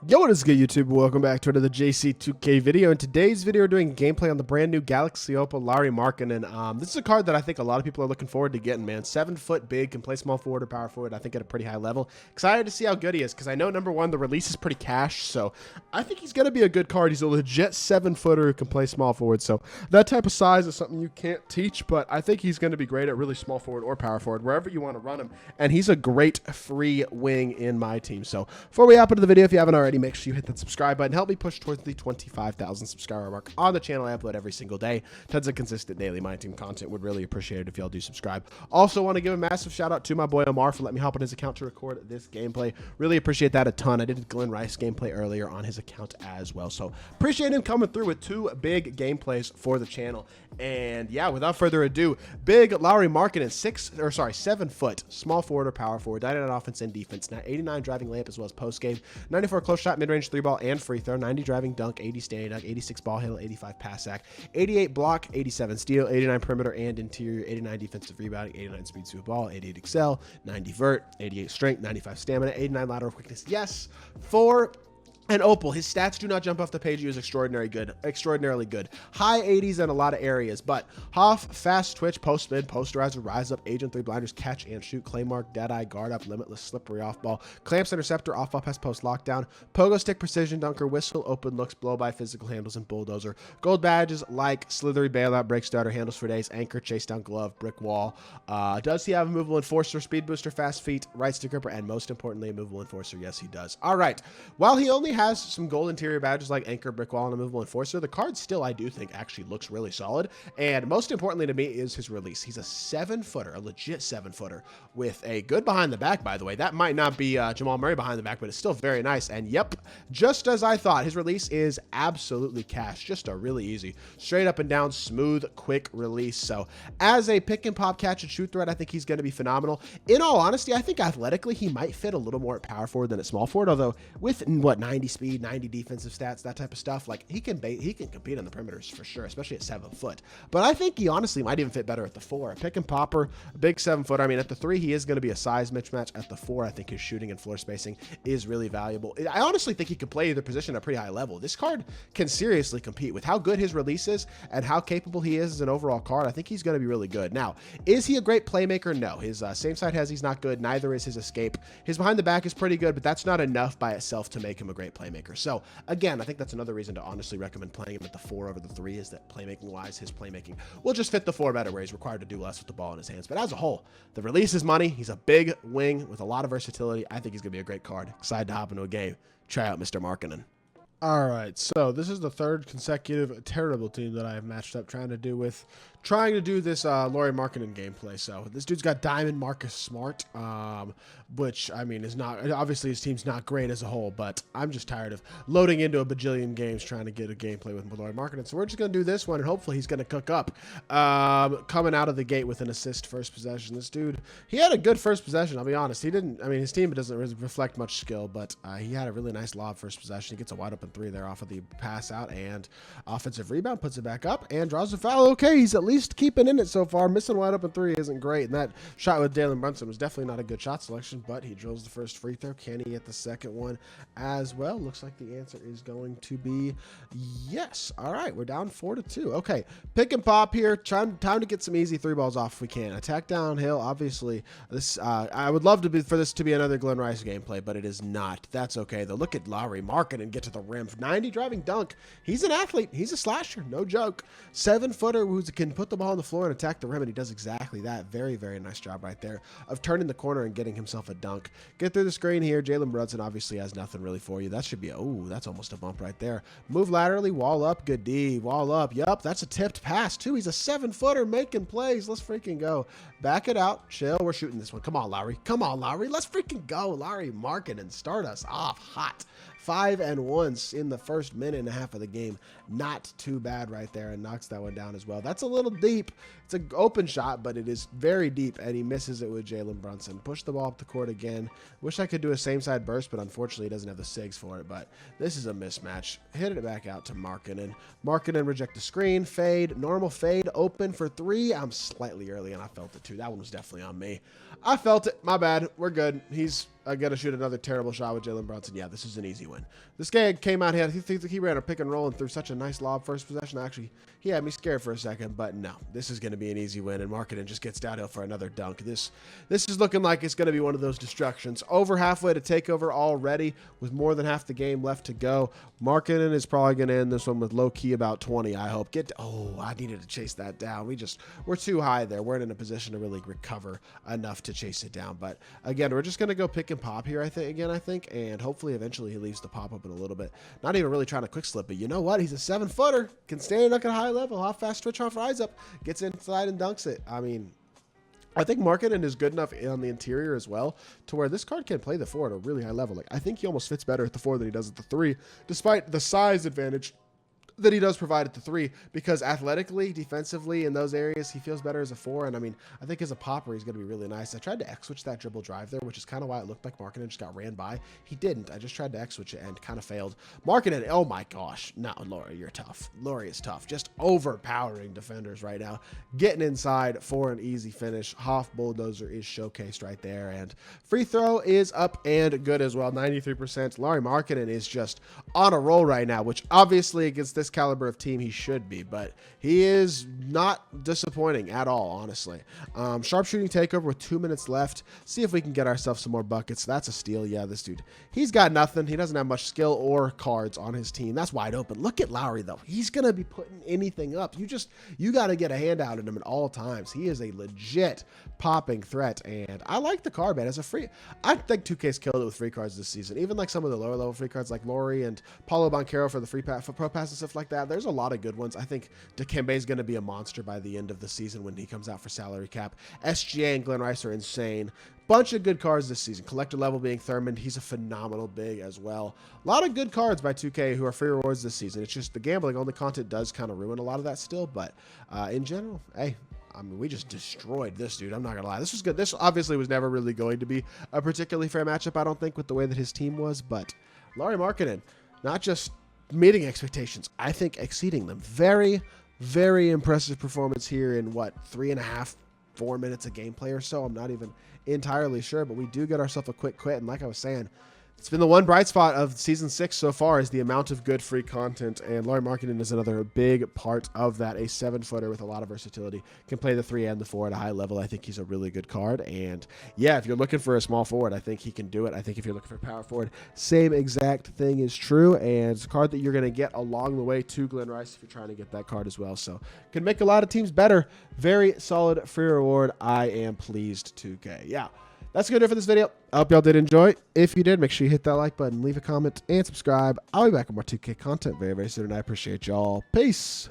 Yo, what is good, YouTube? Welcome back to another JC2K video. In today's video, we're doing gameplay on the brand new Galaxy OPAL LAURI MARKANNEN. This is a card that I think a lot of people are looking forward to getting, man. 7 foot big, can play small forward or power forward, I think at a pretty high level. Excited to see how good he is, because I know, number one, the release is pretty cash, so I think he's going to be a good card. He's a legit 7-footer who can play small forward, so that type of size is something you can't teach, but I think he's going to be great at really small forward or power forward, wherever you want to run him, and he's a great free wing in my team. So before we hop into the video, if you haven't already, make sure you hit that subscribe button. Help me push towards the 25,000 subscriber mark on the channel. I upload every single day. Tons of consistent daily MyTEAM content. Would really appreciate it if y'all do subscribe. Also want to give a massive shout out to my boy Omar for letting me hop on his account to record this gameplay. Really appreciate that a ton. I did a Glenn Rice gameplay earlier on his account as well. So appreciate him coming through with 2 big gameplays for the channel. And yeah, without further ado, big LAURI MARKANNEN, 7 foot, small forward or power forward, 99 offense and defense, now 89 driving layup as well as post game, 94 close shot, mid range 3-ball and free throw, 90 driving dunk, 80 standing dunk, 86 ball handle, 85 pass sack, 88 block, 87 steal, 89 perimeter and interior, 89 defensive rebounding, 89 speed to ball, 88 excel, 90 vert, 88 strength, 95 stamina, 89 lateral quickness. Yes, for and OPAL, his stats do not jump off the page. He was extraordinarily good. High 80s in a lot of areas, but Hoff, fast twitch, post mid, posterizer, rise up, agent 3 blinders, catch and shoot, clay mark, dead eye, guard up, limitless, slippery off ball, clamps, interceptor, off ball pass, post lockdown, pogo stick, precision dunker, whistle, open looks, blow by, physical handles, and bulldozer. Gold badges like slithery, bailout, break starter, handles for days, anchor, chase down, glove, brick wall. Does he have a movable enforcer, speed booster, fast feet, right stick gripper, and most importantly, a movable enforcer? Yes, he does. All right. While he only has some gold interior badges like anchor, brick wall, and a movable enforcer, the card still, I do think, actually looks really solid. And most importantly to me is his release. He's a 7-footer, a legit 7-footer with a good behind the back, by the way. That might not be Jamal Murray behind the back, but it's still very nice. And yep, just as I thought, his release is absolutely cash. Just a really easy, straight up and down, smooth, quick release. So as a pick and pop, catch and shoot threat, I think he's going to be phenomenal. In all honesty, I think athletically he might fit a little more at power forward than at small forward, although with what, 90 speed, 90 defensive stats, that type of stuff, like he can compete on the perimeters for sure, especially at 7 foot. But I think he honestly might even fit better at the 4. A pick and popper, a big 7-footer. I mean, at the 3 he is going to be a size mismatch. At the 4, I think his shooting and floor spacing is really valuable. I honestly think he could play either position at a pretty high level. This card can seriously compete with how good his release is and how capable he is as an overall card. I think he's going to be really good. Now, is he a great playmaker? No. His same side has he's not good. Neither is his escape. His behind the back is pretty good, but that's not enough by itself to make him a great playmaker. So again, I think that's another reason to honestly recommend playing him at the 4 over the 3, is that playmaking wise, his playmaking will just fit the 4 better, where he's required to do less with the ball in his hands. But as a whole, the release is money. He's a big wing with a lot of versatility. I think he's going to be a great card. Excited to hop into a game. Try out Mr. Markkanen. All right, so this is the 3rd consecutive terrible team that I have matched up trying to do this LAURI MARKANNEN gameplay. So this dude's got Diamond Marcus Smart, which I mean is not, obviously his team's not great as a whole, but I'm just tired of loading into a bajillion games trying to get a gameplay with LAURI MARKANNEN. So we're just gonna do this one, and hopefully he's gonna cook up. Coming out of the gate with an assist first possession. This dude, he had a good first possession. I'll be honest. He didn't. I mean, his team doesn't really reflect much skill, but he had a really nice lob first possession. He gets a wide open 3 there off of the pass out and offensive rebound, puts it back up and draws a foul. Okay, he's at least keeping in it so far. Missing wide open 3 isn't great, and that shot with Jalen Brunson was definitely not a good shot selection, but he drills the first free throw. Can he get the second one as well? Looks like the answer is going to be yes. All right, we're down 4-2. Okay, pick and pop here. Time to get some easy 3 balls off if we can. Attack downhill. Obviously, this I would love for this to be another Glenn Rice gameplay, but it is not. That's okay though. Look at LAURI MARKANNEN get to the rim. 90 driving dunk. He's an athlete. He's a slasher. No joke. 7-footer who can put the ball on the floor and attack the rim, and he does exactly that. Very, very nice job right there of turning the corner and getting himself a dunk. Get through the screen here. Jalen Brunson obviously has nothing really for you. That should be that's almost a bump right there. Move laterally, wall up, good D, wall up. Yup, that's a tipped pass too. He's a 7-footer making plays. Let's freaking go. Back it out. Chill. We're shooting this one. Come on, LAURI. Come on, LAURI. Let's freaking go. LAURI MARKANNEN start us off hot. 5 and 1 in the first minute and a half of the game. Not too bad right there, and knocks that one down as well. That's a little deep. It's an open shot, but it is very deep, and he misses it with Jalen Brunson. Push the ball up the court again. Wish I could do a same side burst, but unfortunately he doesn't have the SIGs for it, but this is a mismatch. Hit it back out to Markkanen. Markkanen reject the screen, fade, normal fade, open for 3. I'm slightly early, and I felt it too. That one was definitely on me. I felt it. My bad. We're good. He's going to shoot another terrible shot with Jalen Brunson. Yeah, this is an easy win. This guy came out here. He ran a pick and roll and threw such a nice lob first possession. Actually, he had me scared for a second, but no, this is going to be an easy win, and MARKANNEN just gets downhill for another dunk. This is looking like it's going to be one of those destructions. Over halfway to takeover already with more than half the game left to go. MARKANNEN is probably going to end this one with low-key about 20, I hope. Oh, I needed to chase that down. We're too high there. We're in a position to really recover enough to chase it down. But again, we're just going to go pick and pop here, I think, and hopefully eventually he leaves the pop open a little bit. Not even really trying to quick slip, but you know what? He's a 7-footer, can stand up at a high level, how fast switch off, rise up, gets inside and dunks it. I mean, I think MARKANNEN is good enough on the interior as well to where this card can play the 4 at a really high level. Like, I think he almost fits better at the 4 than he does at the 3, despite the size advantage that he does provide at the 3, because athletically, defensively, in those areas, he feels better as a 4. And I mean, I think as a popper, he's going to be really nice. I tried to X-switch that dribble drive there, which is kind of why it looked like MARKANNEN just got ran by. He didn't. I just tried to X-switch it and kind of failed. MARKANNEN, oh my gosh. No, LAURI, you're tough. LAURI is tough. Just overpowering defenders right now. Getting inside for an easy finish. Hoff Bulldozer is showcased right there. And free throw is up and good as well. 93%. Lauri Markkanen is just on a roll right now, which obviously against this caliber of team he should be, but he is not disappointing at all, honestly. Sharpshooting takeover with 2 minutes left. See if we can get ourselves some more buckets. That's a steal. Yeah, this dude, he's got nothing. He doesn't have much skill or cards on his team. That's wide open. Look at LAURI though. He's gonna be putting anything up. You got to get a hand out at him at all times. He is a legit popping threat, and I like the card, man. As a free, I think 2K's killed it with free cards this season. Even like some of the lower level free cards like LAURI and Paulo Banchero for the free for pro pass and stuff like that. There's a lot of good ones. I think Dikembe is going to be a monster by the end of the season when he comes out for salary cap. SGA and Glenn Rice are insane. Bunch of good cards this season. Collector level being Thurman. He's a phenomenal big as well. A lot of good cards by 2K who are free rewards this season. It's just the gambling only content does kind of ruin a lot of that still. But in general, hey, I mean, we just destroyed this dude. I'm not going to lie. This was good. This obviously was never really going to be a particularly fair matchup, I don't think, with the way that his team was. But Lauri Markkanen, not just meeting expectations, I think exceeding them. Very, very impressive performance here in, what, 3.5, 4 minutes of gameplay or so. I'm not even entirely sure, but we do get ourselves a quick quit. And like I was saying, it's been the one bright spot of Season 6 so far is the amount of good free content, and Lauri Markkanen is another big part of that. A 7-footer with a lot of versatility. Can play the 3 and the 4 at a high level. I think he's a really good card, and yeah, if you're looking for a small forward, I think he can do it. I think if you're looking for a power forward, same exact thing is true, and it's a card that you're going to get along the way to Glenn Rice if you're trying to get that card as well, so can make a lot of teams better. Very solid free reward. I am pleased, 2K. Yeah. That's going to do it for this video. I hope y'all did enjoy. If you did, make sure you hit that like button, leave a comment, and subscribe. I'll be back with more 2K content very, very soon, and I appreciate y'all. Peace.